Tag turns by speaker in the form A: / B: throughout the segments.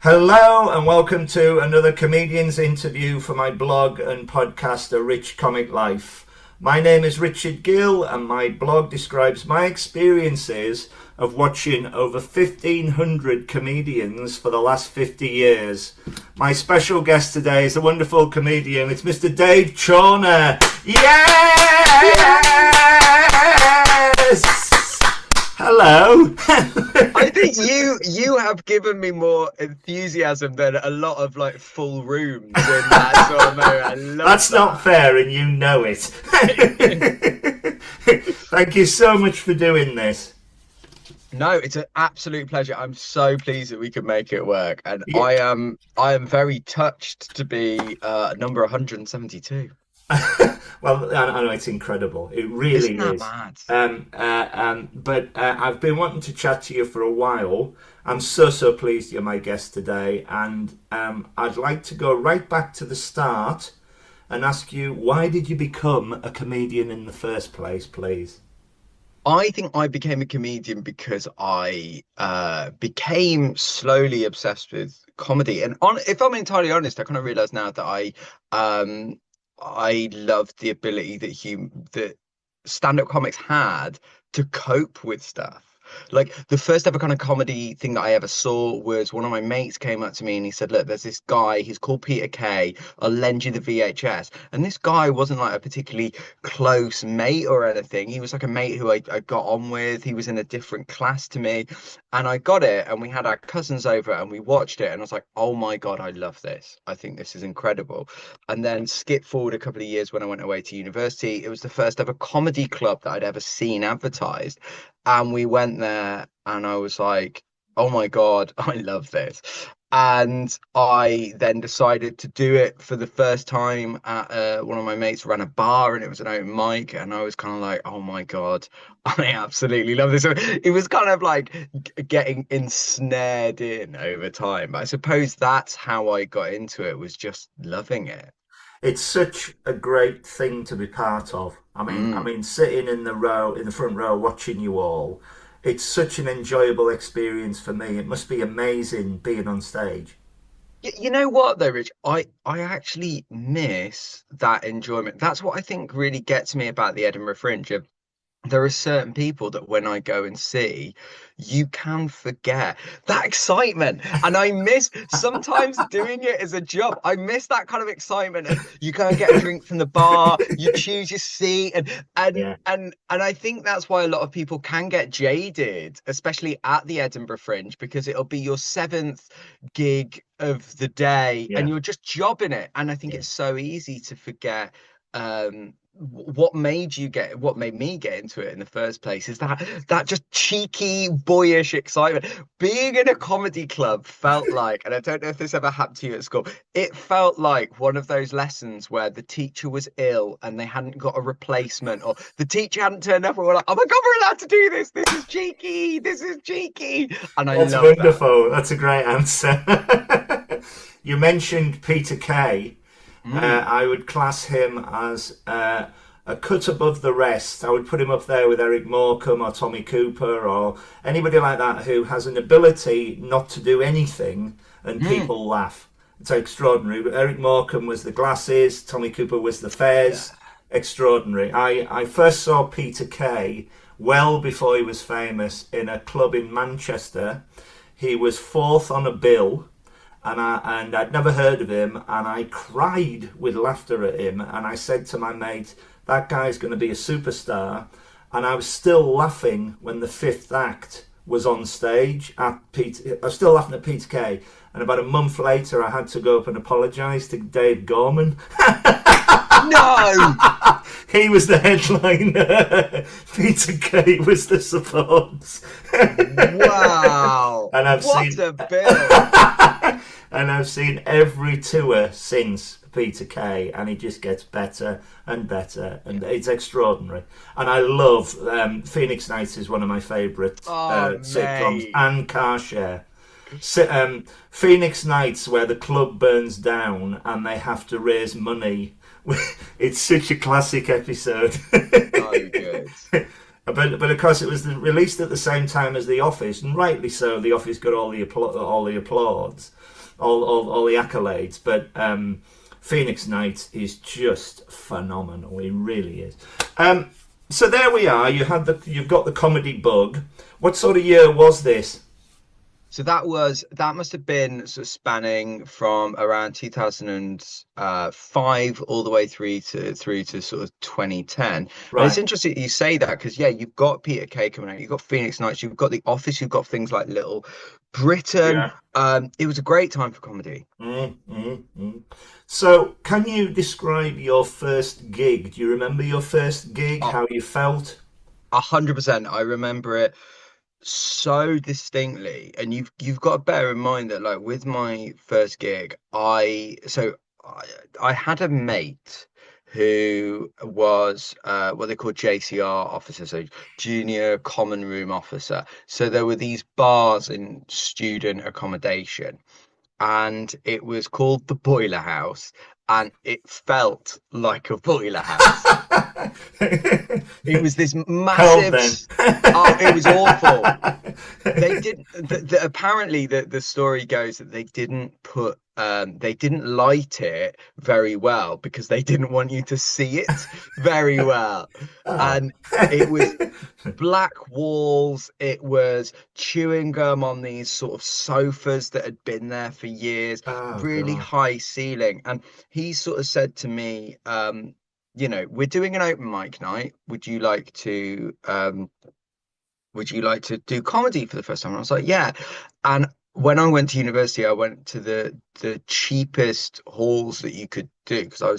A: Hello and welcome to another comedian's interview for my blog and podcast, A Rich Comic Life. My name is Richard Gill and my blog describes my experiences of watching over 1,500 comedians for the last 50 years. My special guest today is a wonderful comedian. It's Mr. Dave Chawner. Yes! Hello.
B: I think you have given me more enthusiasm than a lot of like full rooms in that sort of moment. I love
A: That's
B: that.
A: not fair, and you know it. Thank you so much for doing this.
B: No, it's an absolute pleasure. I'm so pleased that we could make it work, and
A: Yeah.
B: I am very touched to be number 172.
A: Well, I know it's incredible. It really
B: Isn't that
A: is.
B: mad?
A: But I've been wanting to chat to you for a while. I'm so pleased you're my guest today, and I'd like to go right back to the start and ask you, why did you become a comedian in the first place, please?
B: I think I became a comedian because I became slowly obsessed with comedy, and if I'm entirely honest, I kind of realize now that I loved the ability that stand-up comics had to cope with stuff. Like the first ever kind of comedy thing that I ever saw was one of my mates came up to me and he said, look, there's this guy, he's called Peter Kay, I'll lend you the VHS. And this guy wasn't like a particularly close mate or anything. He was like a mate who I got on with. He was in a different class to me. And I got it and we had our cousins over and we watched it and I was like, oh my God, I love this. I think this is incredible. And then skip forward a couple of years when I went away to university. It was the first ever comedy club that I'd ever seen advertised. And we went there and I was like, oh my God, I love this. And I then decided to do it for the first time at one of my mates ran a bar and it was an open mic. And I was kind of like, oh my God, I absolutely love this. So it was kind of like getting ensnared in over time. But I suppose that's how I got into it, was just loving it.
A: It's such a great thing to be part of. I mean, sitting in the front row, watching you all. It's such an enjoyable experience for me. It must be amazing being on stage.
B: You know what though, Rich? I actually miss that enjoyment. That's what I think really gets me about the Edinburgh Fringe. There are certain people that when I go and see, you can forget that excitement. And I miss sometimes doing it as a job. I miss that kind of excitement. And you go and get a drink from the bar, you choose your seat, and I think that's why a lot of people can get jaded, especially at the Edinburgh Fringe, because it'll be your seventh gig of the day and you're just jobbing it. And I think it's so easy to forget what made me get into it in the first place is that just cheeky boyish excitement. Being in a comedy club felt like, and I don't know if this ever happened to you at school, it felt like one of those lessons where the teacher was ill and they hadn't got a replacement, or the teacher hadn't turned up and we're like, oh my God, we're allowed to do this, this is cheeky. And
A: That's
B: love
A: wonderful. That's a great answer. You mentioned Peter Kay. I would class him as a cut above the rest. I would put him up there with Eric Morecambe or Tommy Cooper or anybody like that who has an ability not to do anything and people laugh. It's extraordinary. Eric Morecambe was the glasses, Tommy Cooper was the fez. Extraordinary. I first saw Peter Kay well before he was famous in a club in Manchester. He was fourth on a bill. And I'd never heard of him, and I cried with laughter at him. And I said to my mate, that guy's going to be a superstar. And I was still laughing when the fifth act was on stage. I was still laughing at Peter Kay. And about a month later, I had to go up and apologise to Dave Gorman.
B: No!
A: He was the headliner. Peter Kay was the support.
B: Wow!
A: And
B: what a bill!
A: And I've seen every tour since Peter Kay, and he just gets better and better, and it's extraordinary. And I love Phoenix Nights is one of my favourite sitcoms, and Car Share. Phoenix Nights, where the club burns down and they have to raise money. It's such a classic episode.
B: Oh, good.
A: But of course, it was released at the same time as The Office, and rightly so. The Office got all the applause, all the accolades. But Phoenix Nights is just phenomenal. It really is. So there we are. You've got the comedy bug. What sort of year was this?
B: So that must have been sort of spanning from around 2005 all the way through to sort of 2010. And it's
A: Right.
B: interesting you say that because yeah, you've got Peter Kay coming out, you've got Phoenix Nights, you've got The Office, you've got things like Little Britain.
A: Yeah.
B: It was a great time for comedy.
A: So, can you describe your first gig? Do you remember your first gig?
B: Oh,
A: How you felt?
B: 100%. I remember it so distinctly, and you've got to bear in mind that like with my first gig, I had a mate who was what they call JCR officer, so junior common room officer. So there were these bars in student accommodation, and it was called the Boiler House, and it felt like a boiler house. It was this
A: Help
B: massive.
A: then.
B: Oh, it was awful. They didn't. Apparently, the story goes that they didn't light it very well because they didn't want you to see it very well,
A: Oh.
B: and it was black walls. It was chewing gum on these sort of sofas that had been there for years.
A: Oh
B: Really
A: God.
B: high ceiling, and he sort of said to me, we're doing an open mic night. Would you like to do comedy for the first time? And I was like, yeah. And when I went to university, I went to the cheapest halls that you could do because I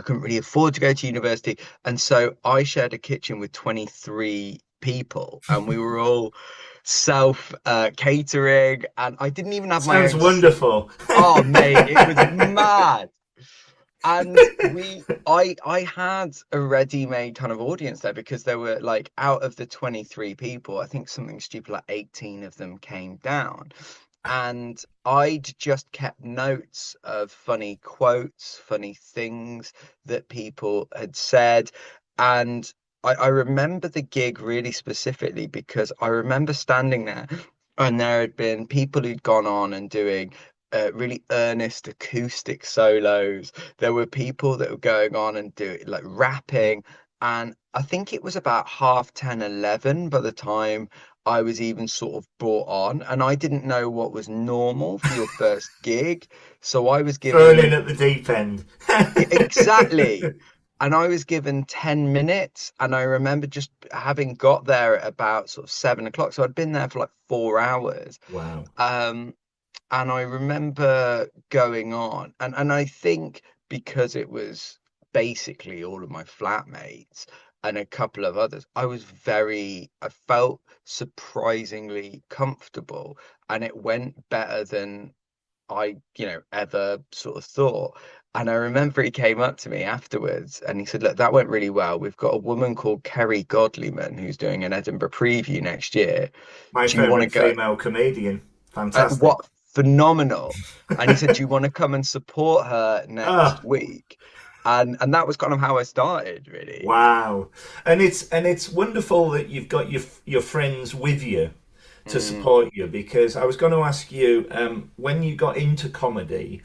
B: couldn't really afford to go to university. And so I shared a kitchen with 23 people and we were all self catering and I didn't even have my
A: Sounds
B: own.
A: wonderful.
B: Oh, mate, it was mad. And I had a ready-made kind of audience there because there were like out of the 23 people, I think something stupid like 18 of them came down. And I'd just kept notes of funny quotes, funny things that people had said. And I remember the gig really specifically because I remember standing there and there had been people who'd gone on and doing really earnest acoustic solos. There were people that were going on and doing like rapping. And I think it was about half 10, 11 by the time I was even sort of brought on. And I didn't know what was normal for your first gig. So I was
A: Thrown in
B: given
A: at the deep end.
B: exactly. And I was given 10 minutes. And I remember just having got there at about sort of 7 o'clock. So I'd been there for like 4 hours.
A: Wow.
B: Um, and I remember going on, and I think because it was basically all of my flatmates and a couple of others, I felt surprisingly comfortable, and it went better than ever sort of thought. And I remember he came up to me afterwards and he said, look, that went really well. We've got a woman called Kerry Godlyman who's doing an Edinburgh preview next year.
A: My
B: Do you want to
A: favourite
B: go?
A: female comedian. Fantastic.
B: What phenomenal. And he said, do you want to come and support her
A: Oh,
B: next week? And that was kind of how I started, really.
A: wow. And it's wonderful that you've got your friends with you to
B: Mm.
A: support you because I was going to ask you when you got into comedy,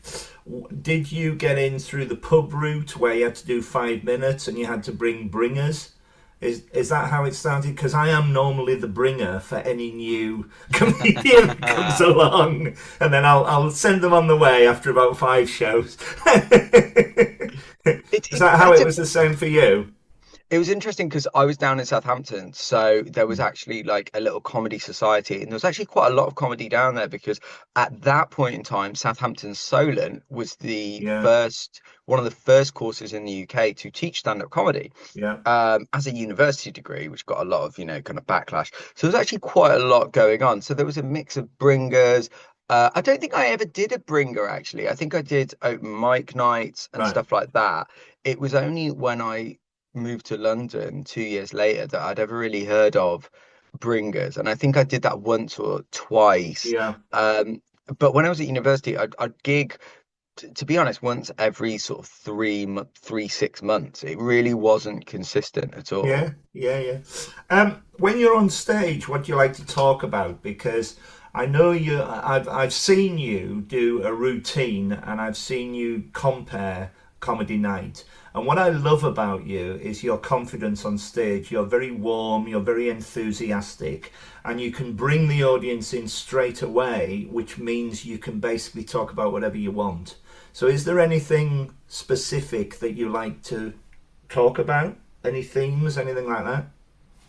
A: did you get in through the pub route where you had to do 5 minutes and you had to bring bringers? Is that how it started? Because I am normally the bringer for any new comedian that comes along, and then I'll send them on the way after about 5 shows. Is that how it was the same for you?
B: It was interesting because I was down in Southampton, so there was actually like a little comedy society, and there was actually quite a lot of comedy down there because at that point in time, Southampton Solent was
A: Yeah,
B: one of the first courses in the UK to teach stand-up comedy
A: yeah,
B: as a university degree, which got a lot of, kind of backlash. So there was actually quite a lot going on. So there was a mix of bringers. I don't think I ever did a bringer, actually. I think I did open mic nights and
A: right,
B: stuff like that. It was only when I moved to London 2 years later that I'd ever really heard of bringers. And I think I did that once or twice.
A: yeah,
B: Um, but when I was at university, I'd gig to be honest, once every sort of 6 months. It really wasn't consistent at all.
A: Yeah, yeah, yeah. When you're on stage, what do you like to talk about? Because I know you. I've seen you do a routine, and I've seen you compare comedy night. And what I love about you is your confidence on stage. You're very warm. You're very enthusiastic, and you can bring the audience in straight away, which means you can basically talk about whatever you want. So, is there anything specific that you like to talk about? Any themes, anything like that?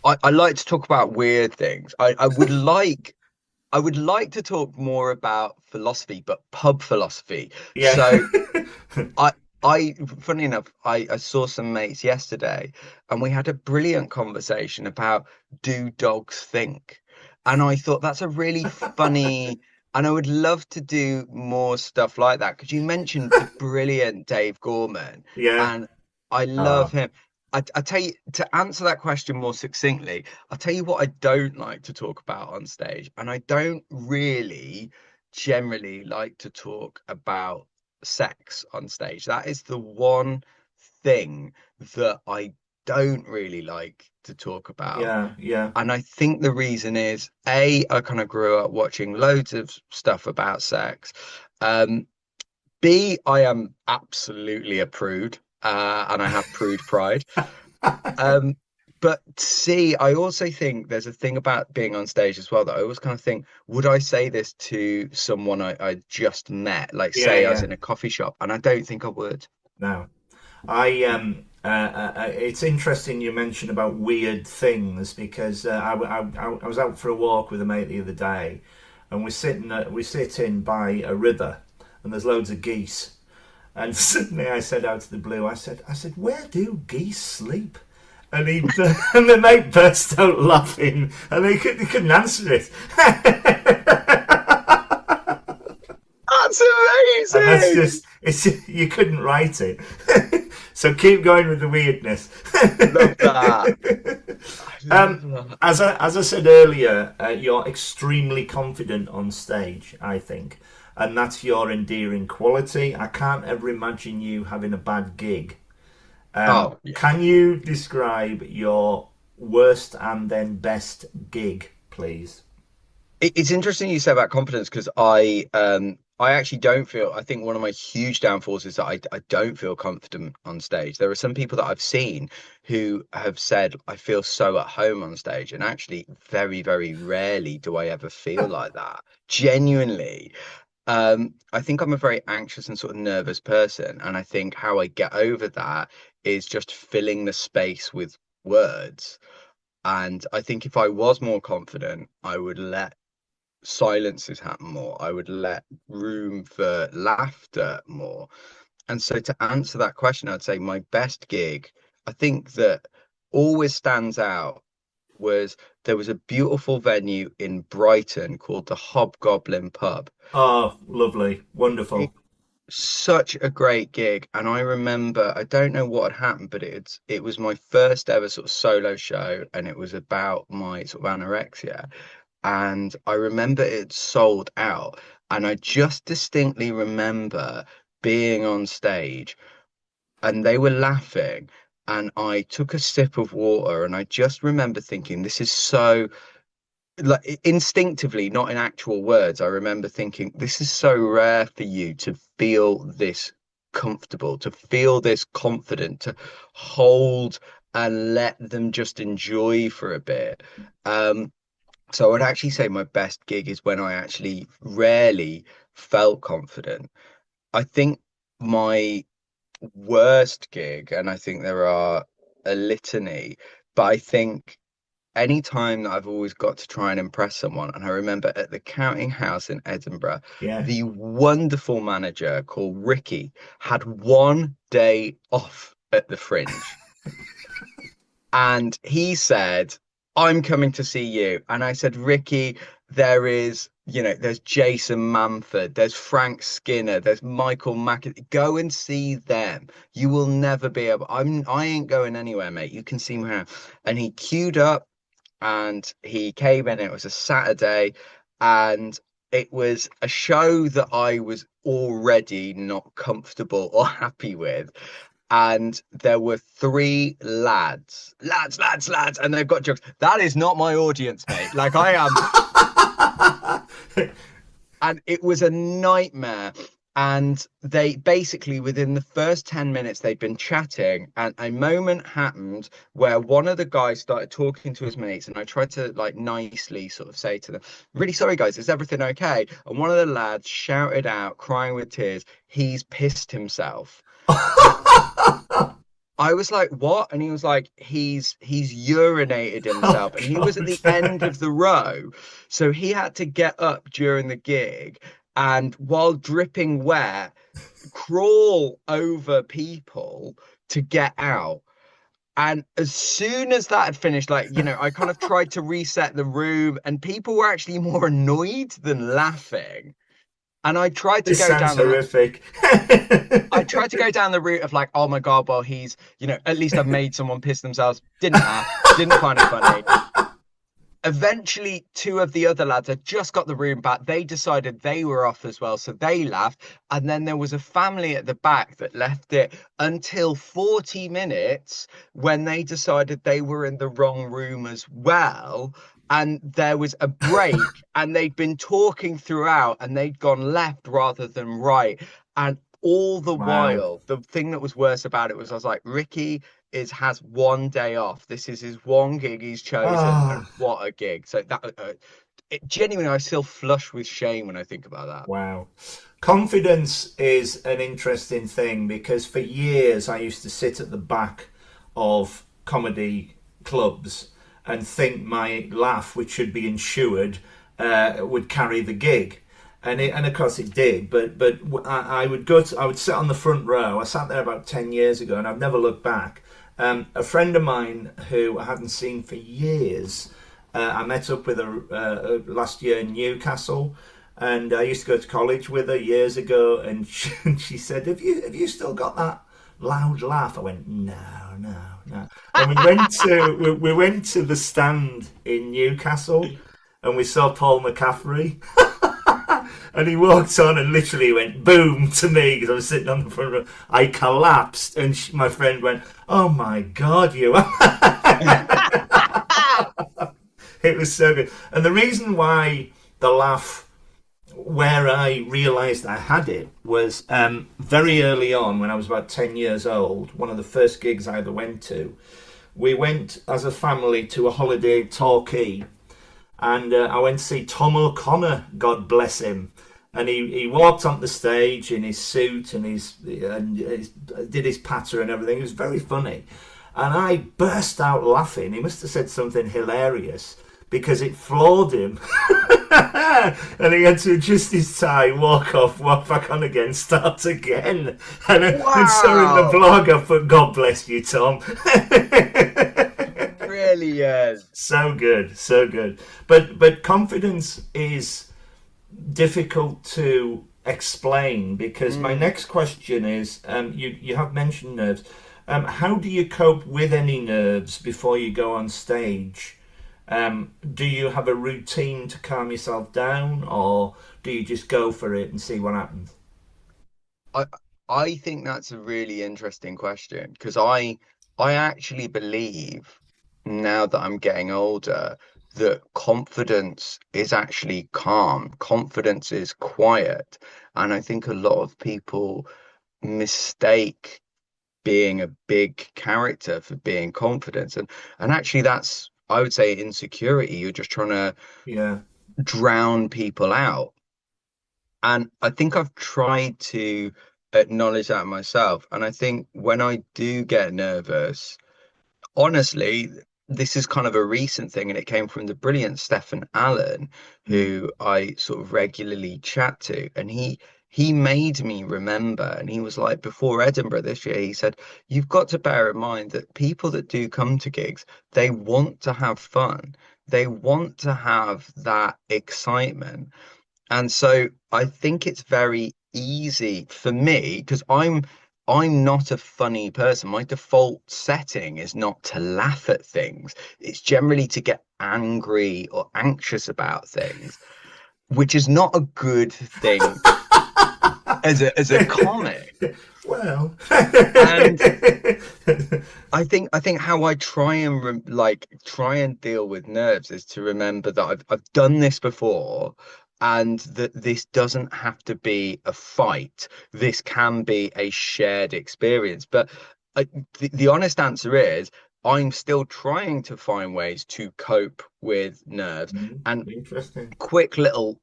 B: I like to talk about weird things. I would like to talk more about philosophy, but pub philosophy.
A: Yeah.
B: So I funny enough, I saw some mates yesterday and we had a brilliant conversation about do dogs think? And I thought that's a really funny, and I would love to do more stuff like that because you mentioned the brilliant Dave Gorman,
A: Yeah.
B: and I love
A: Oh,
B: him. I tell you, to answer that question more succinctly, I'll tell you what I don't like to talk about on stage. And I don't really generally like to talk about sex on stage. That is the one thing that I don't really like to talk about.
A: yeah, yeah,
B: And I think the reason is A, I kind of grew up watching loads of stuff about sex. Um, B, I am absolutely a prude, and I have prude pride. Um, but C, I also think there's a thing about being on stage as well that I always kind of think, would I say this to someone I just met? Like,
A: yeah,
B: say I was
A: yeah.
B: in a coffee shop, and I don't think I would.
A: No, I it's interesting you mentioned about weird things because I was out for a walk with a mate the other day, and we sit in by a river, and there's loads of geese, and suddenly I said out of the blue, I said, where do geese sleep? And he and the mate burst out laughing, and he couldn't answer it.
B: That's
A: And that's
B: amazing.
A: just you couldn't write it. So keep going with the weirdness.
B: Love that. I love
A: um,
B: that.
A: as I said earlier, you're extremely confident on stage, I think, and that's your endearing quality. I can't ever imagine you having a bad gig.
B: Oh, yeah.
A: Can you describe your worst and then best gig, please?
B: It's interesting you say about confidence because I actually don't feel. I think one of my huge downfalls is that I don't feel confident on stage. There are some people that I've seen who have said I feel so at home on stage, and actually very rarely do I ever feel like that. Genuinely. I think I'm a very anxious and sort of nervous person, and I think how I get over that is just filling the space with words. And I think if I was more confident, I would let silences happen more. I would let room for laughter more. And so to answer that question, I'd say my best gig, I think that always stands out was there was a beautiful venue in Brighton called the Hobgoblin Pub.
A: Oh, lovely, wonderful.
B: Such a great gig, and I remember I don't know what had happened, but it was my first ever sort of solo show, and it was about my sort of anorexia, and I remember it sold out, and I just distinctly remember being on stage and they were laughing, and I took a sip of water, and I just remember thinking this is so, like, instinctively, not in actual words, I remember thinking, this is so rare for you to feel this comfortable, to feel this confident, to hold and let them just enjoy for a bit. So I would actually say my best gig is when I actually rarely felt confident. I think my worst gig, and I think there are a litany, but I think any time that I've always got to try and impress someone, and I remember at the Counting House in Edinburgh,
A: Yeah.
B: the wonderful manager called Ricky had one day off at the Fringe, and he said, I'm coming to see you. And I said, Ricky, there's Jason Manford, there's Frank Skinner, there's Michael Mack. Go and see them. You will never be able. I ain't going anywhere, mate. You can see me now. And he queued up and he came in. It was a Saturday, and it was a show that I was already not comfortable or happy with. And there were three lads, and they've got jokes. That is not my audience, mate. Like I am, and it was a nightmare. And they basically, within the first 10 minutes, they'd been chatting, and a moment happened where one of the guys started talking to his mates. And I tried to, like, nicely sort of say to them, really sorry, guys, is everything okay? And one of the lads shouted out, crying with tears, he's pissed himself. And I was like, what? And he was like, he's urinated
A: Oh
B: himself. And he was at the end
A: God.
B: of the row. So he had to get up during the gig and while dripping wet, crawl over people to get out. And as soon as that had finished, like, I kind of tried to reset the room, and people were actually more annoyed than laughing. And
A: This sounds horrific.
B: I tried to go down the route of like, oh my God, well, at least I've made someone piss themselves. Didn't laugh, didn't find it funny. Eventually, two of the other lads had just got the room back. They decided they were off as well, so they laughed. And then there was a family at the back that left it until 40 minutes when they decided they were in the wrong room as well. And there was a break, and they'd been talking throughout, and they'd gone left rather than right. And all the
A: Wow.
B: while, the thing that was worse about it was I was like, Ricky has 1 day off. This is his one gig he's chosen, and
A: Ah,
B: what a gig! So genuinely, I still flush with shame when I think about that.
A: wow. Confidence is an interesting thing because for years I used to sit at the back of comedy clubs and think my laugh, which should be insured, would carry the gig. And of course it did, but I would I would sit on the front row. I sat there about 10 years ago, and I've never looked back. A friend of mine who I hadn't seen for years, I met up with her last year in Newcastle, and I used to go to college with her years ago. And she said, "Have you still got that loud laugh?" I went, "No, no, no." And we went to the stand in Newcastle, and we saw Paul McCaffrey. And he walked on and literally went boom to me because I was sitting on the front row. I collapsed, and my friend went, "Oh my God, you!" It was so good. And the reason why the laugh, where I realised I had it, was very early on when I was about 10 years old. One of the first gigs I ever went to. We went as a family to a holiday in Torquay, and I went to see Tom O'Connor, God bless him. And he walked on the stage in his suit and did his patter and everything. It was very funny. And I burst out laughing. He must have said something hilarious because it floored him. And he had to adjust his tie, walk off, walk back on again, start again. And so in the
B: Wow,
A: blog I put, God bless you, Tom.
B: brilliant.
A: So good, so good. But confidence is difficult to explain because my
B: Mm.
A: next question is you have mentioned nerves. How do you cope with any nerves before you go on stage? Do you have a routine to calm yourself down, or do you just go for it and see what happens?
B: I I think that's a really interesting question because I actually believe now that I'm getting older that confidence is actually calm. Confidence is quiet. And I think a lot of people mistake being a big character for being confident. And actually that's I would say insecurity. You're just trying to
A: Yeah,
B: drown people out. And I think I've tried to acknowledge that myself. And I think when I do get nervous, honestly, this is kind of a recent thing, and it came from the brilliant Stefan Allen,
A: mm.
B: who I sort of regularly chat to, and he made me remember, and he was like, before Edinburgh this year, he said, "You've got to bear in mind that people that do come to gigs, they want to have fun, they want to have that excitement." And so I think it's very easy for me because I'm not a funny person. My default setting is not to laugh at things. It's generally to get angry or anxious about things. which is not a good thing as a comic.
A: Well,
B: And I think how I try and try and deal with nerves is to remember that I've done this before, and that this doesn't have to be a fight. This can be a shared experience. But the honest answer is I'm still trying to find ways to cope with nerves. And
A: interesting.
B: quick little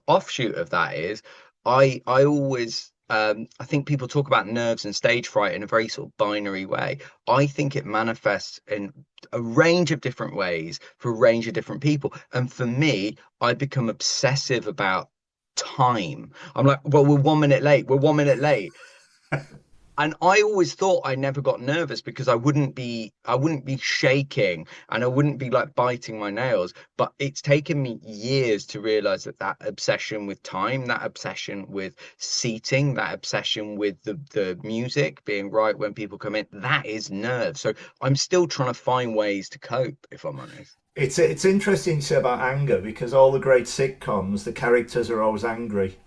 B: offshoot of that is I always I think people talk about nerves and stage fright in a very sort of binary way. I think it manifests in a range of different ways for a range of different people. And for me, I become obsessive about time. I'm like, well, we're 1 minute late. We're 1 minute late. And I always thought I never got nervous because I wouldn't be shaking and I wouldn't be like biting my nails. But it's taken me years to realize that obsession with time, that obsession with seating, that obsession with the music being right when people come in, that is nerves. So I'm still trying to find ways to cope, if I'm honest.
A: It's interesting to say about anger because all the great sitcoms, the characters are always angry.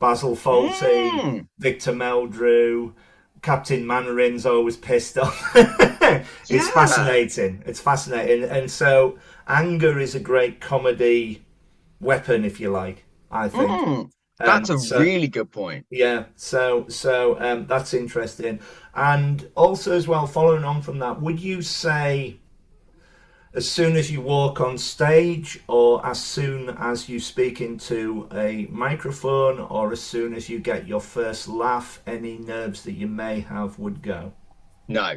A: Basil Fawlty,
B: Mm,
A: Victor Meldrew, Captain Mandarin's always pissed off. It's
B: yeah.
A: fascinating. It's fascinating, and so anger is a great comedy weapon, if you like. I think.
B: Mm, that's a
A: So
B: really good point.
A: yeah, so that's interesting, and also as well, following on from that, would you say as soon as you walk on stage, or as soon as you speak into a microphone, or as soon as you get your first laugh, any nerves that you may have would go?
B: No,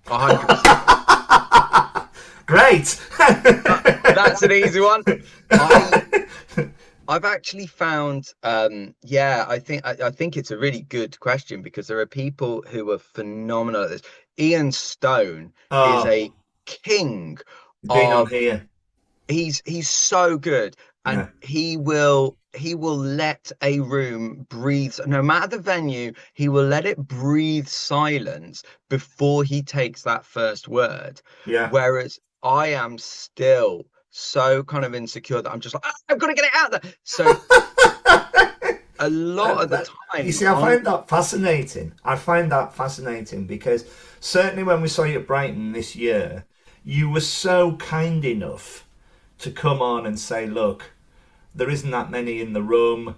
B: 100%.
A: Great!
B: That's an easy one. I I've actually found, yeah, I think it's a really good question because there are people who are phenomenal at this. Ian Stone is
A: Oh,
B: a king
A: been on
B: of
A: here.
B: he's so good, and
A: Yeah,
B: he will let a room breathe, no matter the venue, he will let it breathe silence before he takes that first word.
A: yeah.
B: Whereas I am still so kind of insecure that I'm just like, "Ah, I've got to get it out there." So a lot of the
A: You
B: time
A: see, I
B: I'm
A: find that fascinating. I find that fascinating because certainly when we saw you at Brighton this year, you were so kind enough to come on and say, look, there isn't that many in the room.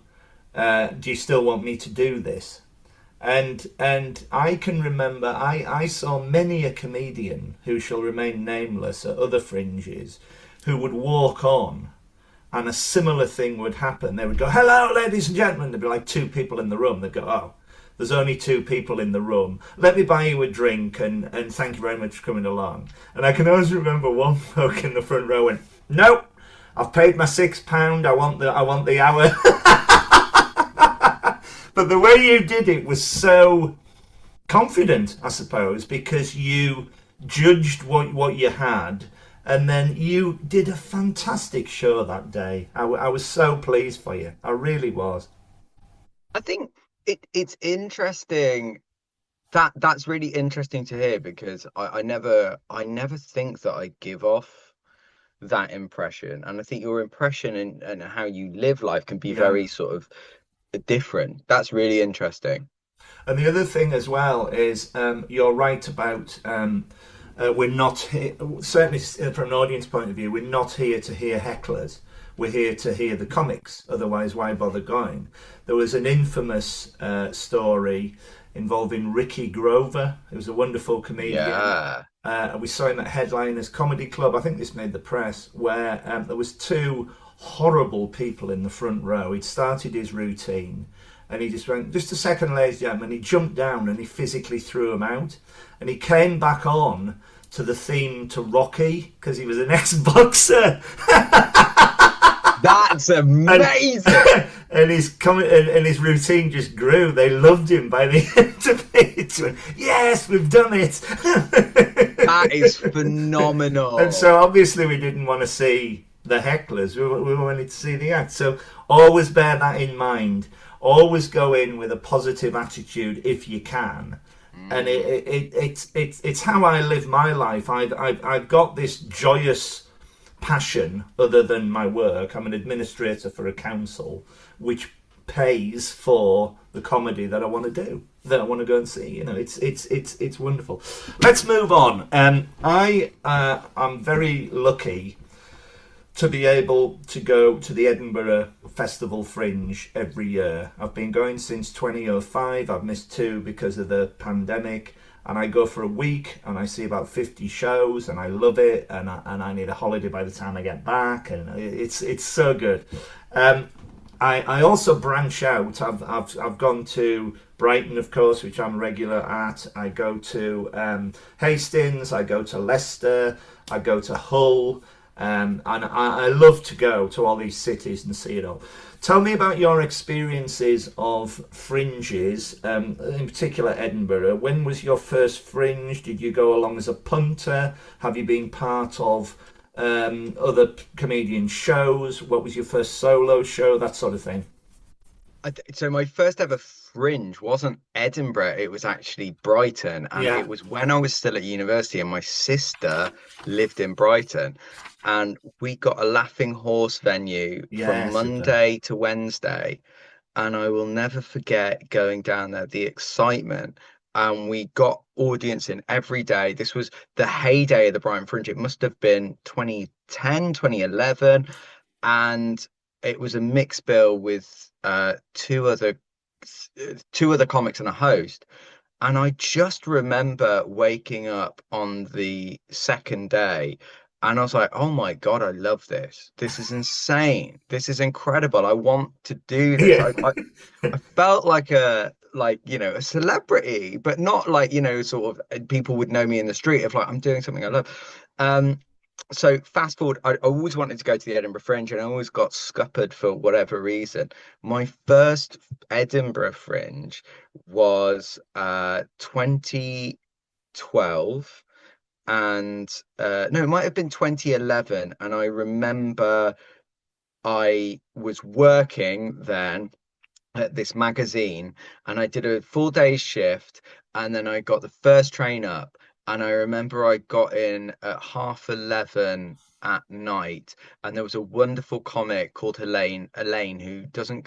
A: Do you still want me to do this? And I can remember I saw many a comedian who shall remain nameless at other fringes who would walk on and a similar thing would happen. They would go, hello, ladies and gentlemen. There'd be like two people in the room. They'd go, oh, there's only two people in the room. Let me buy you a drink and thank you very much for coming along. And I can always remember one bloke in the front row went, nope, I've paid my £6. I want the hour. But the way you did it was so confident, I suppose, because you judged what you had, and then you did a fantastic show that day. I was so pleased for you. I really was.
B: I think it's interesting. That's really interesting to hear because I never think that I give off that impression. And I think your impression and how you live life can be
A: Yeah.
B: very sort of different. That's really interesting.
A: And the other thing as well is you're right about we're not here, certainly from an audience point of view, we're not here to hear hecklers. We're here to hear the comics. Otherwise, why bother going? There was an infamous story involving Ricky Grover, who was a wonderful comedian.
B: Yeah.
A: We saw him at Headliners Comedy Club. I think this made the press, where there was two horrible people in the front row. He'd started his routine, and he just went, just a second, ladies and gentlemen. He jumped down and he physically threw him out. And he came back on to the theme to Rocky because he was an ex-boxer.
B: That's
A: and
B: amazing.
A: and his routine just grew. They loved him by the end of it. Went, yes, we've done it.
B: That is
A: And
B: phenomenal.
A: so obviously we didn't want to see the hecklers. We wanted to see the act. So always bear that in mind. Always go in with a positive attitude if you can. And
B: Mm,
A: it's how I live my life. I've got this joyous passion other than my work. I'm an administrator for a council, which pays for the comedy that I want to do, that I want to go and see. You know, it's wonderful. Let's move on. I'm very lucky to be able to go to the Edinburgh Festival Fringe every year. I've been going since 2005. I've missed 2 because of the pandemic. And I go for a week and I see about 50 shows and I love it, and I need a holiday by the time I get back, and it's so good. I also branch out. I've gone to Brighton, of course, which I'm regular at. I go to Hastings. I go to Leicester. I go to Hull. And I love to go to all these cities and see it all. Tell me about your experiences of fringes, in particular Edinburgh. When was your first fringe? Did you go along as a punter? Have you been part of other comedian shows? What was your first solo show? That sort of thing.
B: So my first ever fringe wasn't Edinburgh, it was actually Brighton. And
A: Yeah.
B: it was when I was still at university and my sister lived in Brighton. And we got a Laughing Horse venue
A: Yeah,
B: from
A: super.
B: Monday to Wednesday. And I will never forget going down there, the excitement. And we got audience in every day. This was the heyday of the Brighton Fringe. It must have been 2010, 2011. And it was a mixed bill with two other comics and a host. And I just remember waking up on the second day and I was like, oh my God, I love this. This is insane. This is incredible. I want to do this.
A: Yeah.
B: I felt like a celebrity, but not like, sort of people would know me in the street of like I'm doing something I love. So fast forward, I always wanted to go to the Edinburgh Fringe and I always got scuppered for whatever reason. My first Edinburgh Fringe was 2012, and no, it might have been 2011. And I remember I was working then at this magazine and I did a full day's shift, and then I got the first train up, and I remember I got in at 11:30 at night, and there was a wonderful comic called Elaine who doesn't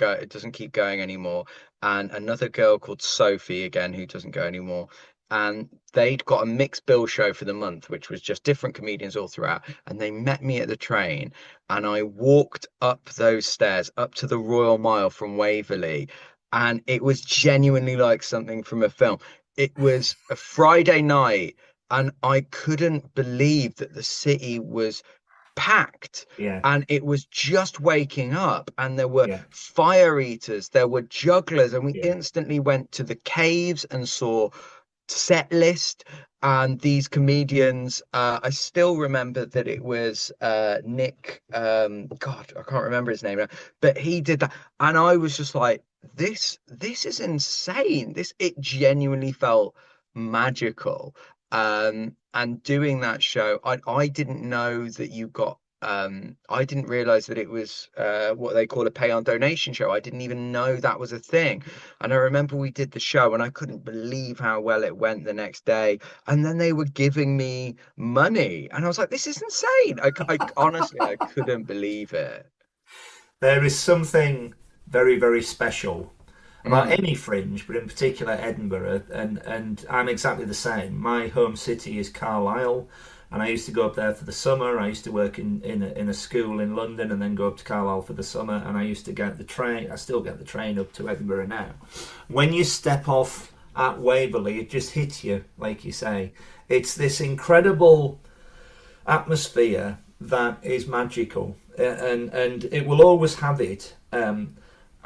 B: keep going anymore, and another girl called Sophie again who doesn't go anymore. And they'd got a mixed bill show for the month, which was just different comedians all throughout. And they met me at the train, and I walked up those stairs up to the Royal Mile from Waverley, and it was genuinely like something from a film. It was a Friday night, and I couldn't believe that the city was packed,
A: Yeah.
B: and it was just waking up, and there were
A: Yeah.
B: fire eaters, there were jugglers, and we
A: Yeah.
B: instantly went to the caves and saw set list and these comedians. I still remember that it was Nick, God, I can't remember his name now, but he did that, and I was just like, this is insane. It genuinely felt magical. And doing that show, I didn't know that you got I didn't realize that it was what they call a pay on donation show. I didn't even know that was a thing. And I remember we did the show and I couldn't believe how well it went the next day. And then they were giving me money. And I was like, this is insane. I honestly, I couldn't believe it.
A: There is something very, very special about
B: Mm.
A: any fringe, but in particular Edinburgh, and I'm exactly the same. My home city is Carlisle, and I used to go up there for the summer. I used to work in a school in London, and then go up to Carlisle for the summer. And I used to get the train. I still get the train up to Edinburgh now. When you step off at Waverley, it just hits you, like you say. It's this incredible atmosphere that is magical, and it will always have it.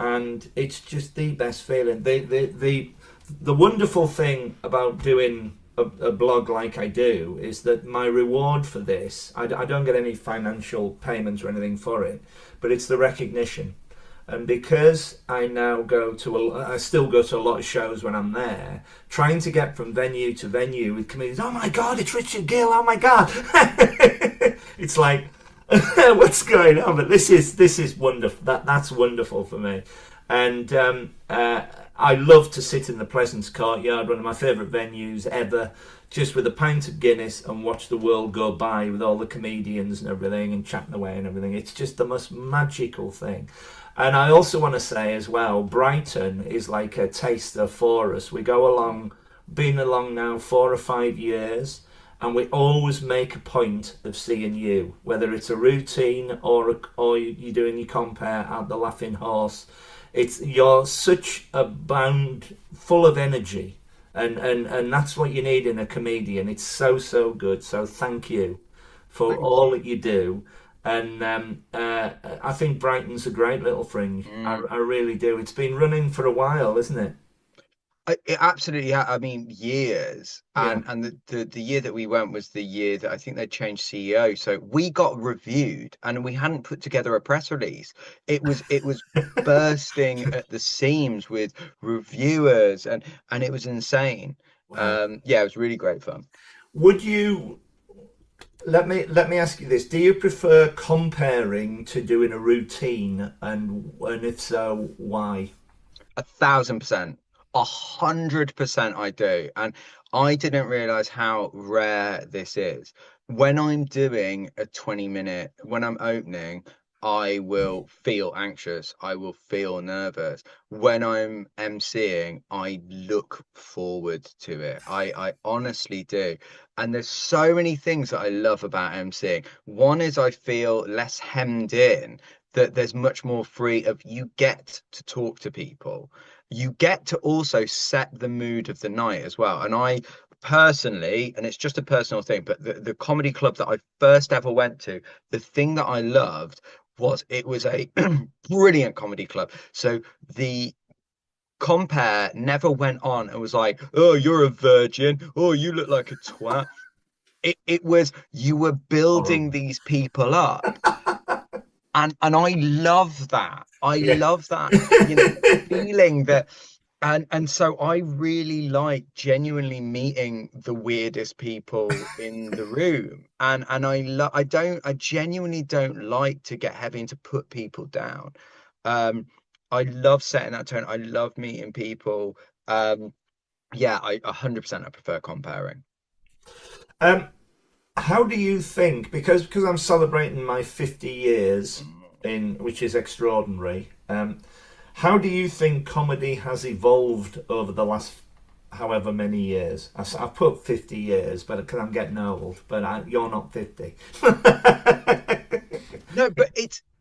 A: And it's just the best feeling. The wonderful thing about doing a blog like I do is that my reward for this, I don't get any financial payments or anything for it, but it's the recognition. And because I still go to a lot of shows when I'm there, trying to get from venue to venue with comedians. Oh my God, it's Richard Gill! Oh my God! It's like what's going on? But this is wonderful. That's wonderful for me, and I love to sit in the Pleasance Courtyard, one of my favourite venues ever, just with a pint of Guinness and watch the world go by with all the comedians and everything and chatting away and everything. It's just the most magical thing. And I also want to say as well, Brighton is like a taster for us. We go along, been along now 4 or 5 years, and we always make a point of seeing you, whether it's a routine or you're doing your compare at the Laughing Horse. It's you're such a bound full of energy, and that's what you need in a comedian. It's so good. So thank you for
B: Thank
A: all
B: you.
A: that you do. And I think Brighton's a great little fringe. I really do. It's been running for a while, isn't it?
B: It absolutely, I mean, years,
A: Yeah.
B: and the year that we went was the year that I think they changed CEO. So we got reviewed, and we hadn't put together a press release. It was bursting at the seams with reviewers, and it was insane.
A: Wow.
B: Yeah, it was really great fun.
A: Would you let me ask you this? Do you prefer comparing to doing a routine, and if so, why?
B: 1,000%, 100% I do. And I didn't realize how rare this is. When I'm doing a 20-minute, when I'm opening, I will feel anxious. I will feel nervous. When I'm emceeing, I look forward to it. I honestly do. And there's so many things that I love about emceeing. One is I feel less hemmed in, that there's much more free of you get to talk to people. You get to also set the mood of the night as well. And I personally, and it's just a personal thing, but the comedy club that I first ever went to, the thing that I loved was it was a brilliant comedy club. So the compare never went on and was like, oh, you're a virgin. Oh, you look like a twat. It was you were building
A: Horrible.
B: these people up, and I love that. I
A: Yeah.
B: love that, feeling that. And so I really like genuinely meeting the weirdest people in the room. And I genuinely don't like to get heavy and to put people down. Um I love setting that tone. I love meeting people. Um yeah, I 100% I prefer comparing.
A: Um, how do you think? Because I'm celebrating my 50 years in, which is extraordinary. How do you think comedy has evolved over the last however many years? I put 50 years, but because I'm getting old, but you're not 50.
B: No, but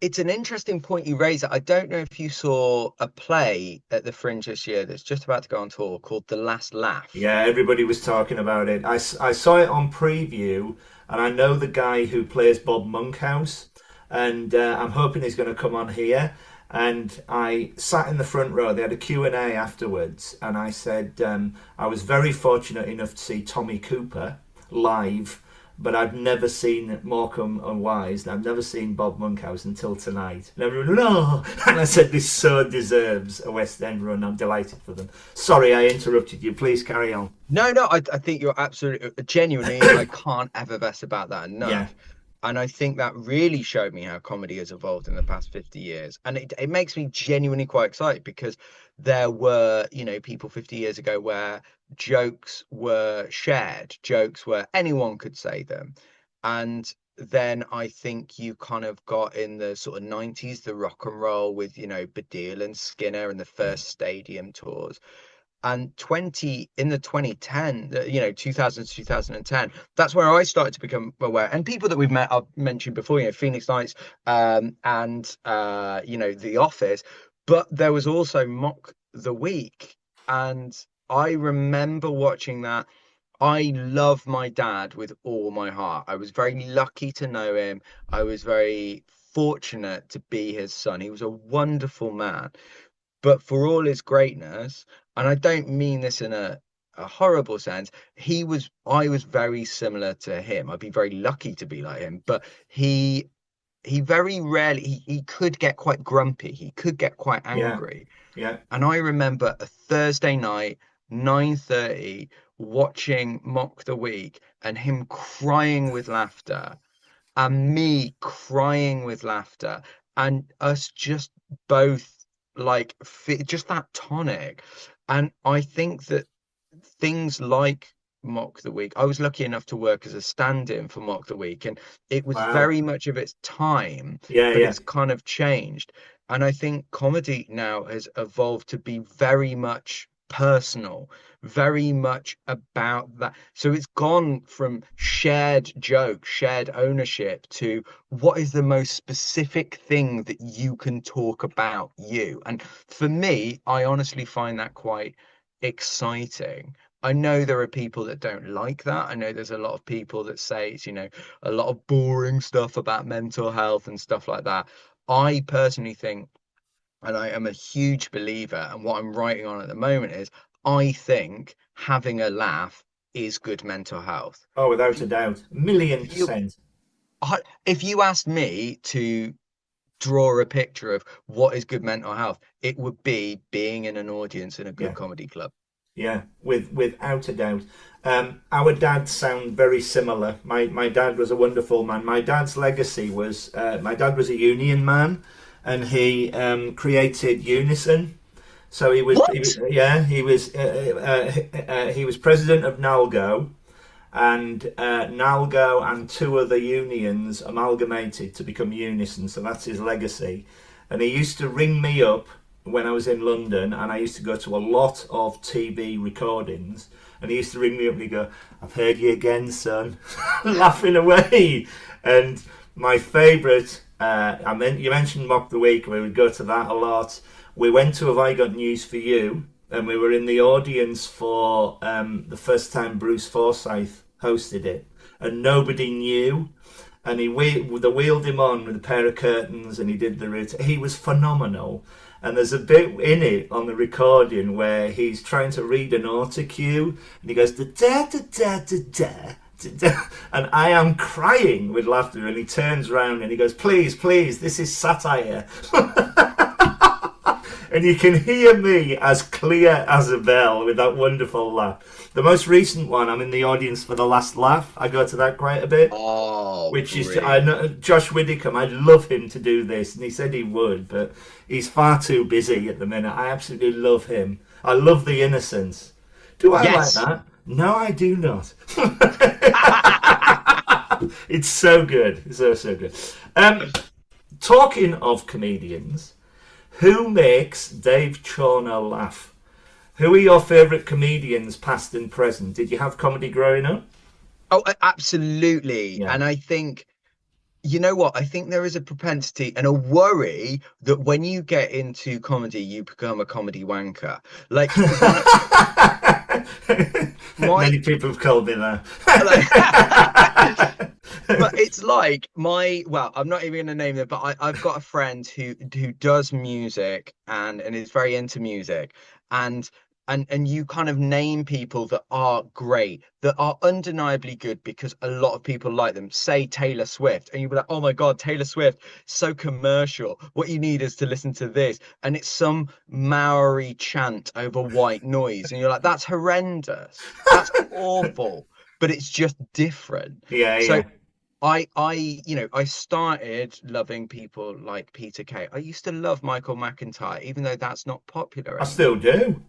B: it's an interesting point you raise. I don't know if you saw a play at the Fringe this year that's just about to go on tour called The Last Laugh.
A: Yeah, everybody was talking about it. I saw it on preview, and I know the guy who plays Bob Monkhouse, and I'm hoping he's going to come on here. And I sat in the front row. They had a Q&A afterwards, and I said I was very fortunate enough to see Tommy Cooper live, but I've never seen Morecambe and Wise, and I've never seen Bob Monkhouse until tonight. And everyone, no! And I said, this so deserves a West End run. I'm delighted for them. Sorry, I interrupted you. Please carry on.
B: No, no, I think you're absolutely genuinely, I can't ever vest about that
A: Yeah,
B: enough. And I think that really showed me how comedy has evolved in the past 50 years. And it makes me genuinely quite excited because there were, people 50 years ago where jokes were shared, jokes where anyone could say them. And then I think you kind of got in the sort of 90s, the rock and roll with, Baddiel and Skinner and the
A: yeah,
B: first stadium tours. And 20 in the 2010, 2000 to 2010, that's where I started to become aware. And people that we've met, I've mentioned before, Phoenix Nights, and The Office. But there was also Mock the Week, and I remember watching that. I love my dad with all my heart. I was very lucky to know him. I was very fortunate to be his son. He was a wonderful man, but for all his greatness, and I don't mean this in a horrible sense, I was very similar to him. I'd be very lucky to be like him, but he very rarely he could get quite grumpy, he could get quite
A: yeah,
B: angry.
A: yeah.
B: And I remember a Thursday night, 9:30, watching Mock the Week and him crying with laughter. and me crying with laughter, and us just both like just that tonic. And I think that things like Mock the Week, I was lucky enough to work as a stand-in for Mock the Week, and it was
A: Wow.
B: very much of its time,
A: Yeah,
B: but
A: yeah.
B: it's kind of changed. And I think comedy now has evolved to be very much personal, very much about that. So it's gone from shared joke, shared ownership to what is the most specific thing that you can talk about you. And for me, I honestly find that quite exciting. I know there are people that don't like that. I know there's a lot of people that say it's, a lot of boring stuff about mental health and stuff like that. I personally think, and I am a huge believer, and what I'm writing on at the moment is I think having a laugh is good mental health.
A: Oh,
B: If
A: without a
B: you,
A: doubt. A million
B: if you,
A: percent.
B: if you asked me to draw a picture of what is good mental health, it would be being in an audience in a good
A: Yeah.
B: comedy club.
A: Yeah, without a doubt. Our dads sound very similar. My dad was a wonderful man. My dad's legacy was my dad was a union man, and he created Unison. So
B: What?
A: yeah, he was president of Nalgo, and Nalgo and two other unions amalgamated to become Unison. So that's his legacy. And he used to ring me up when I was in London, and I used to go to a lot of TV recordings. And he used to ring me up and he'd go, "I've heard you again, son," laughing away. And my favourite, you mentioned Mock the Week, we would go to that a lot. We went to Have I Got News for You, and we were in the audience for the first time Bruce Forsyth hosted it, and nobody knew. And they wheeled him on with a pair of curtains, and he did the route. He was phenomenal. And there's a bit in it on the recording where he's trying to read an autocue, and he goes da da da da da da. And I am crying with laughter, and he turns around and he goes, "Please, please, this is satire." And you can hear me as clear as a bell with that wonderful laugh. The most recent one, I'm in the audience for The Last Laugh. I go to that quite a bit,
B: Oh,
A: which is I
B: brilliant.
A: know Josh Widdicombe. I'd love him to do this, and he said he would, but he's far too busy at the minute. I absolutely love him. I love the innocence. Do I like
B: Yes.
A: that? No, I do not. It's so good, so good. Talking of comedians. Who makes Dave Chawner laugh? Who are your favourite comedians, past and present? Did you have comedy growing up?
B: Oh, absolutely.
A: Yeah.
B: And I think, you know what? I think there is a propensity and a worry that when you get into comedy, you become a comedy wanker. Like my
A: Many people have called me that.
B: like, but it's like well, I'm not even gonna name them, but I've got a friend who does music and is very into music, and and you kind of name people that are great, that are undeniably good because a lot of people like them. Say Taylor Swift, and you'll be like, oh my God, Taylor Swift, so commercial. What you need is to listen to this, and it's some Maori chant over white noise, and you're like, that's horrendous, that's awful, but it's just different.
A: Yeah,
B: So
A: yeah.
B: I started loving people like Peter Kay. I used to love Michael McIntyre, even though that's not popular
A: I still
B: anymore.
A: do.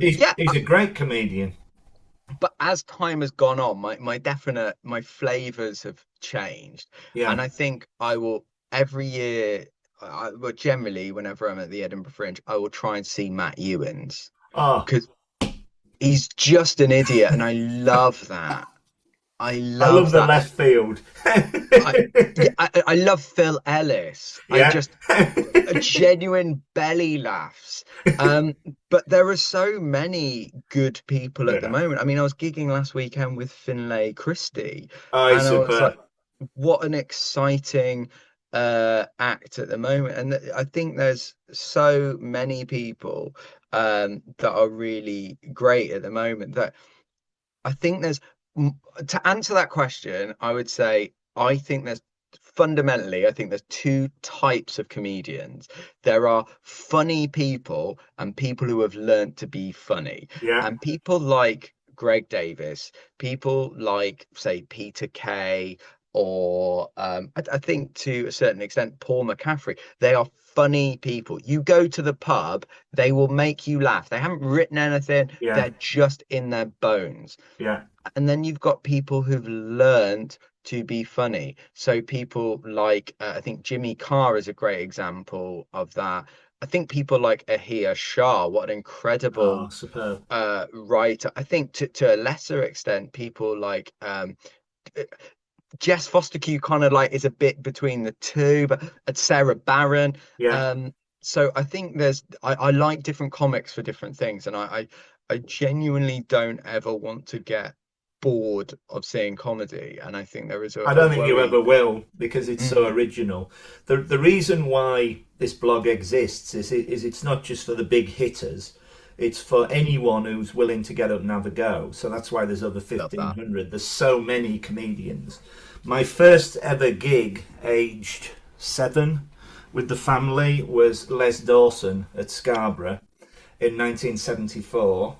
B: Yeah,
A: He's a great comedian.
B: but as time has gone on, my flavors have changed,
A: Yeah.
B: and I think I will every year. Well, generally, whenever I'm at the Edinburgh Fringe, I will try and see Matt Ewins
A: Oh,
B: because he's just an idiot, and I love that. I
A: I love
B: love
A: the
B: that.
A: left field.
B: I Yeah, I love Phil Ellis. I
A: Yeah.
B: just a genuine belly laughs. Um, but there are so many good people at the
A: Yeah.
B: moment. I mean, I was gigging last weekend with Finlay Christie,
A: Oh, he's
B: and I was like,
A: superb.
B: what an exciting act at the moment. And I think there's so many people that are really great at the moment that I think to answer that question, I would say I think there's fundamentally, I think there's two types of comedians. There are funny people and people who have learned to be funny.
A: Yeah.
B: And people like Greg Davis, people like, say, Peter Kay, or I think to a certain extent, Paul McCaffrey. They are funny people. You go to the pub, they will make you laugh. They haven't written anything,
A: Yeah,
B: they're just in their bones.
A: yeah.
B: And then you've got people who've learned to be funny. So people like, I think Jimmy Carr is a great example of that. I think people like Ahia Shah, what an
A: Oh,
B: incredible
A: superb.
B: writer. I think to a lesser extent, people like Jess Foster Q kind of like is a bit between the two, but Sarah Barron.
A: Yeah.
B: Um, so I think I like different comics for different things, and I genuinely don't ever want to get bored of seeing comedy, and I think there is
A: I
B: a
A: don't think you
B: worry.
A: ever will because it's so
B: Mm,
A: original. The reason why this blog exists is it's not just for the big hitters. It's for anyone who's willing to get up and have a go. So that's why there's over
B: love that.
A: 1,500. There's so many comedians. My first ever gig, aged 7, with the family was Les Dawson at Scarborough in 1974.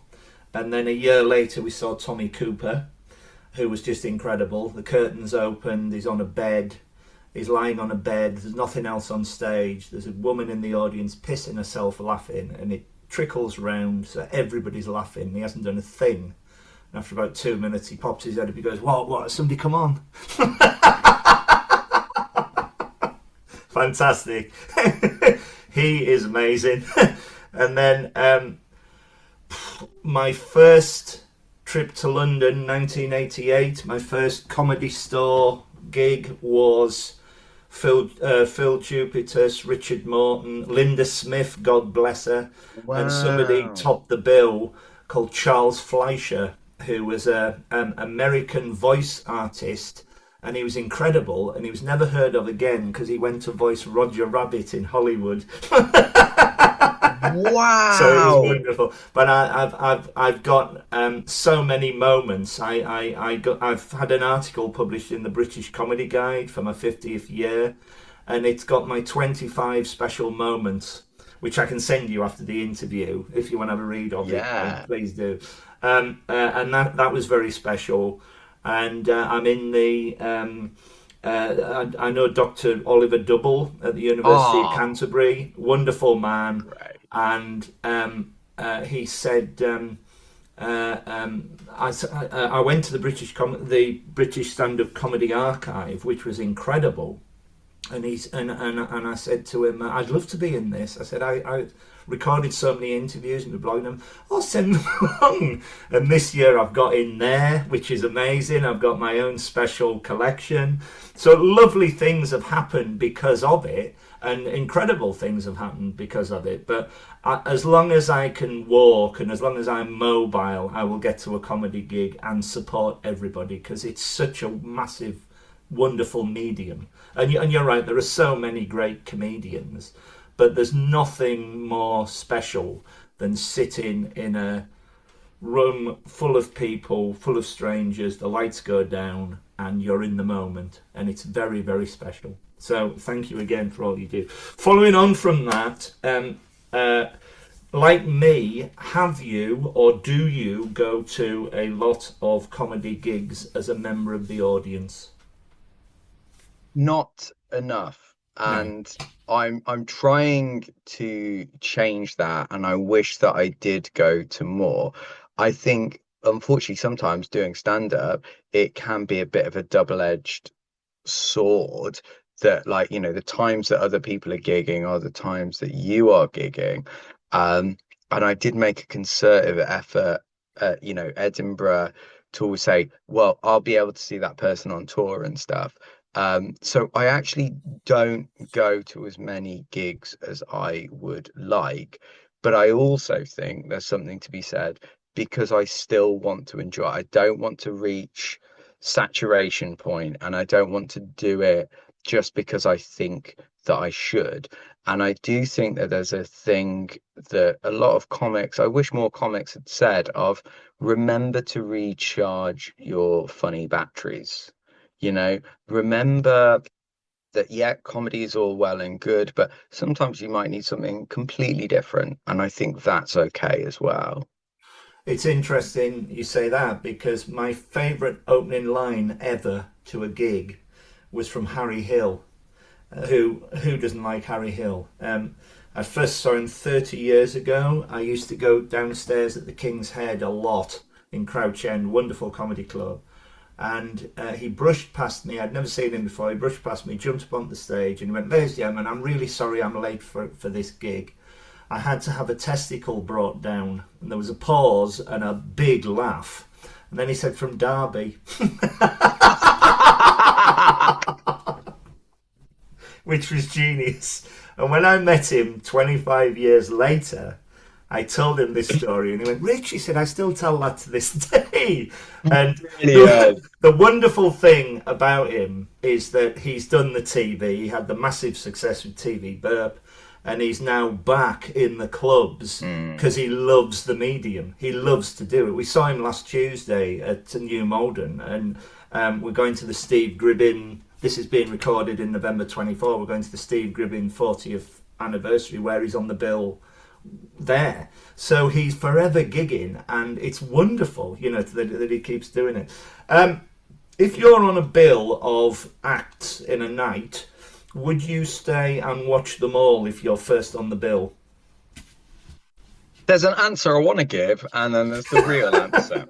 A: And then a year later, we saw Tommy Cooper, who was just incredible. The curtains opened, he's on a bed, he's lying on a bed, there's nothing else on stage, there's a woman in the audience pissing herself laughing, and it trickles round, so everybody's laughing. He hasn't done a thing. And after about 2 minutes, he pops his head up, he goes, What, somebody come on. Fantastic. He is amazing. And then my first trip to London, 1988, my first Comedy Store gig was Phil Jupitus, Richard Morton, Linda Smith, God bless her, and somebody
B: Wow.
A: topped the bill called Charles Fleischer, who was an American voice artist, and he was incredible, and he was never heard of again because he went to voice Roger Rabbit in Hollywood. So it was
B: Wow.
A: wonderful. But I've got so many moments. I've had an article published in the British Comedy Guide for my 50th year, and it's got my 25 special moments, which I can send you after the interview if you want to have a read of it.
B: Yeah.
A: Please do. And that was very special. And I'm in the. I know Dr. Oliver Double at the University of
B: Oh,
A: Canterbury, wonderful man,
B: great.
A: and he said, I went to the British Stand-up Comedy Archive, which was incredible, and I said to him, I'd love to be in this. I said, I recorded so many interviews and blogging them. I'll send them along. And this year I've got in there, which is amazing. I've got my own special collection. So lovely things have happened because of it, and incredible things have happened because of it. But as long as I can walk and as long as I'm mobile, I will get to a comedy gig and support everybody because it's such a massive, wonderful medium. And you're right, there are so many great comedians, but there's nothing more special than sitting in a room full of people, full of strangers, the lights go down, and you're in the moment, and it's very, very special. So thank you again for all you do. Following on from that, like me, have you or do you go to a lot of comedy gigs as a member of the audience?
B: Not enough.
A: No.
B: And I'm trying to change that, and I wish that I did go to more. I think unfortunately sometimes doing stand up, it can be a bit of a double-edged sword that like, the times that other people are gigging are the times that you are gigging. Um, and I did make a concerted effort at, Edinburgh to always say, well, I'll be able to see that person on tour and stuff. So I actually don't go to as many gigs as I would like, but I also think there's something to be said because I still want to enjoy. I don't want to reach saturation point, and I don't want to do it just because I think that I should. And I do think that there's a thing that a lot of comics, I wish more comics had said of remember to recharge your funny batteries. Remember that, yeah, comedy is all well and good, but sometimes you might need something completely different. And I think that's okay as well.
A: It's interesting you say that because my favourite opening line ever to a gig was from Harry Hill. Who doesn't like Harry Hill? I first saw him 30 years ago. I used to go downstairs at the King's Head a lot in Crouch End, wonderful comedy club. And he brushed past me. I'd never seen him before. He brushed past me, jumped up on the stage, and he went, "Ladies and gentlemen, I'm really sorry I'm late for this gig. I had to have a testicle brought down." And there was a pause and a big laugh. And then he said, "From Derby," which was genius. And when I met him 25 years later, I told him this story, and he went, "Rich," he said, "I still tell that to this day." And the wonderful thing about him is that he's done the TV. He had the massive success with TV Burp, and he's now back in the clubs because he loves the medium. He loves to do it. We saw him last Tuesday at New Malden, and we're going to the Steve Gribbin. This is being recorded in November 24. We're going to the Steve Gribbin 40th anniversary where he's on the bill there. So he's forever gigging, and it's wonderful, that he keeps doing it. If you're on a bill of acts in a night, would you stay and watch them all if you're first on the bill?
B: There's an answer I want to give, and then there's the real answer.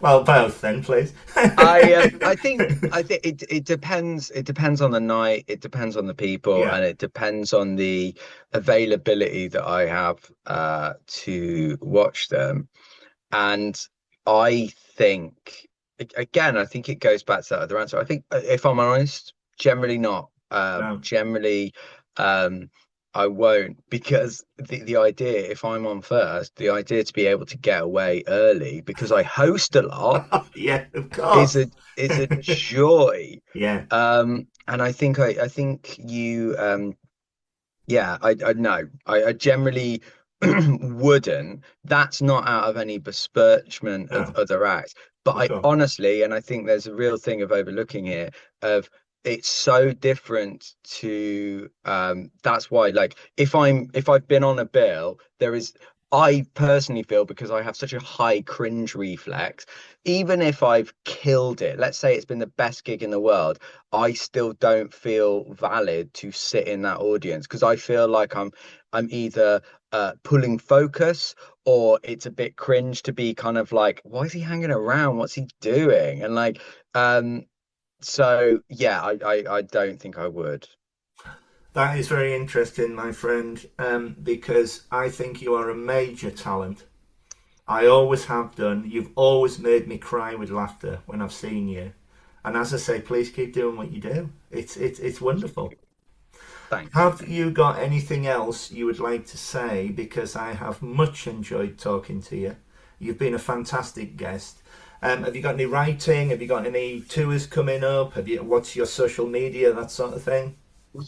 A: Well, both then, please.
B: I think it depends. It depends on the night. It depends on the people, and it depends on the availability that I have to watch them. And I think, again, I think it goes back to that other answer. I think, if I'm honest, generally not.
A: No.
B: Generally, I won't, because the idea, if I'm on first, the idea to be able to get away early because I host a lot,
A: yeah, of course,
B: is a joy.
A: Yeah.
B: And I think you I know. I generally wouldn't. That's not out of any besmirchment of other acts, but I honestly, and I think there's a real thing of overlooking here of, it's so different to that's why, like, if I've been on a bill, I personally feel, because I have such a high cringe reflex, even if I've killed it, let's say it's been the best gig in the world, I still don't feel valid to sit in that audience, because I feel like I'm either pulling focus, or it's a bit cringe to be kind of like, why is he hanging around? What's he doing? And like, so yeah, I don't think I would.
A: That is very interesting, my friend, because I think you are a major talent. I always have done. You've always made me cry with laughter when I've seen you. And as I say, please keep doing what you do. It's wonderful.
B: Thanks.
A: Have you got anything else you would like to say? Because I have much enjoyed talking to you. You've been a fantastic guest. Have you got any writing? Have you got any tours coming up? What's your social media, that sort of thing?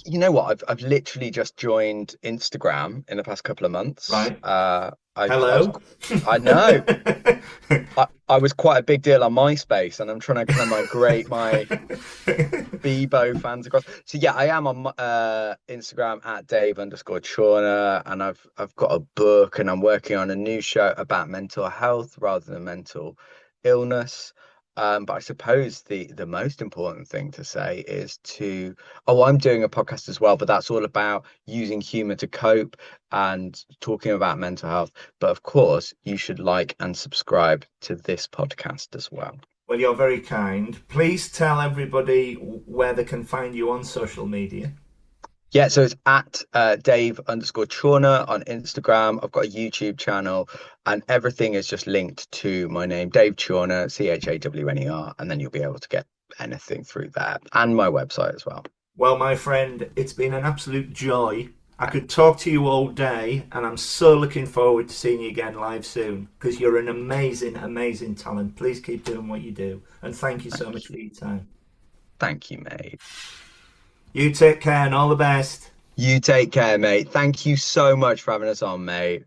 B: You know what? I've literally just joined Instagram in the past couple of months.
A: Right.
B: Hello. I know. I was quite a big deal on MySpace, and I'm trying to kind of migrate my Bebo fans across. So yeah, I am on Instagram at Dave_Chawner, and I've got a book, and I'm working on a new show about mental health rather than mental illness. But I suppose the most important thing to say is I'm doing a podcast as well, but that's all about using humor to cope and talking about mental health. But of course, you should like and subscribe to this podcast as well.
A: Well, you're very kind. Please tell everybody where they can find you on social media.
B: Yeah, so it's at Dave_Chawner on Instagram. I've got a YouTube channel, and everything is just linked to my name, Dave Chawner, Chawner, and then you'll be able to get anything through there, and my website as well.
A: Well, my friend, it's been an absolute joy. I could talk to you all day, and I'm so looking forward to seeing you again live soon, because you're an amazing, amazing talent. Please keep doing what you do, and thank you so much for your time.
B: Thank you, mate.
A: You take care and all the best.
B: You take care, mate. Thank you so much for having us on, mate.